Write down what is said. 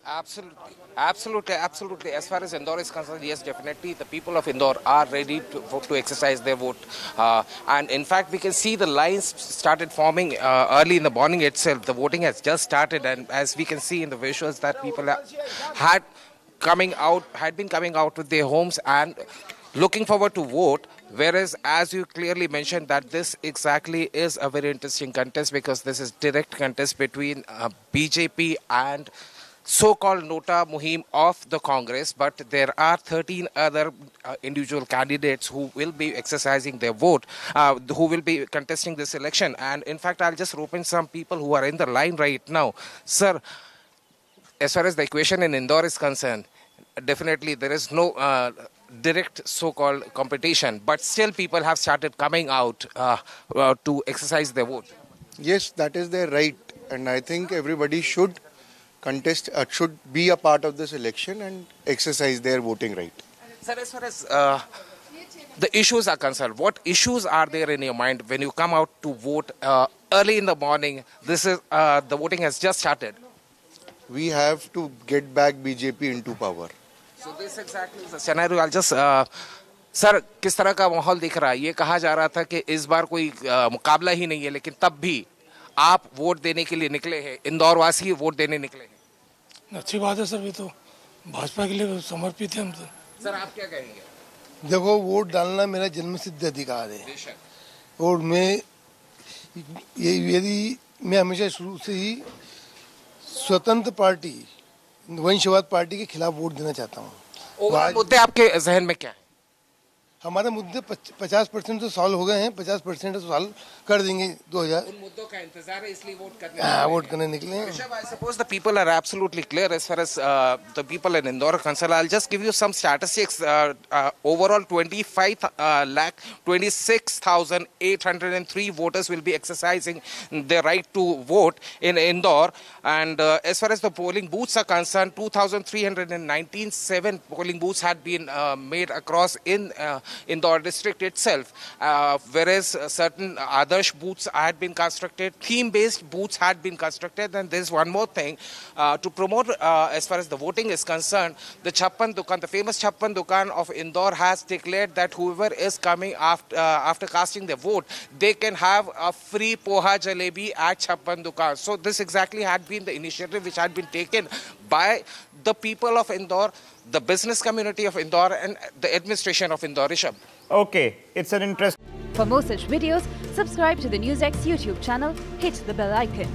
Absolutely, absolutely, absolutely. As far as Indore is concerned, yes, definitely, the people of Indore are ready to exercise their vote. And in fact, we can see the lines started forming early in the morning itself. The voting has just started, and as we can see in the visuals, that people had had been coming out with their homes and looking forward to vote. Whereas, as you clearly mentioned, that this exactly is a very interesting contest because this is direct contest between BJP and so-called Nota Muhim of the Congress, but there are 13 other individual candidates who will be exercising their vote, who will be contesting this election. And in fact, I'll just rope in some people who are in the line right now. Sir, as far as the equation in Indore is concerned, definitely there is no direct so-called competition, but still people have started coming out to exercise their vote. Yes, that is their right, and I think everybody should contest, should be a part of this election and exercise their voting right. Sir, as far as the issues are concerned, what issues are there in your mind when you come out to vote early in the morning? This is the voting has just started. We have to get back BJP into power. So this exactly is the scenario. I'll just sir किस तरह का माहौल दिख रहा है? ये कहा जा रहा था कि इस बार कोई मुकाबला ही नहीं है, लेकिन तब भी आप वोट देने के लिए निकले हैं, इंदौर वासी वोट देने निकले हैं। अच्छी बात है सर, ये तो भाजपा के लिए समर्पित है हम तो। सर आप क्या कहेंगे? देखो, वोट डालना मेरा जन्मसिद्ध अधिकार है और मैं मैं हमेशा शुरू से ही स्वतंत्र पार्टी, वंशवाद पार्टी के खिलाफ वोट देना चाहता हूँ। मुद्दे आपके जहन में क्या है? हमारे मुद्दे 50% तो सॉल्व हो गए हैं, 50% तो सॉल्व कर देंगे 2000। उन मुद्दों का इंतजार है, इसलिए वोट करने निकले हैं। I suppose the people are absolutely clear as far as the people in Indore are concerned. I'll just give you some statistics. Overall, 26,803 voters will be exercising their right to vote in Indore. And as far as the polling booths are concerned, 2,397 polling booths had been made across in Indore district itself, whereas certain Adarsh booths had been constructed, theme-based booths had been constructed, and there's one more thing to promote as far as the voting is concerned. The Chappan Dukan, the famous Chappan Dukan of Indore, has declared that whoever is coming after casting their vote, they can have a free poha jalebi at Chappan Dukan. So this exactly had been the initiative which had been taken by the people of Indore, the business community of Indore, and the administration of Indore. Rishabh. Okay, it's an interest. For more such videos, subscribe to the NewsX YouTube channel, hit the bell icon.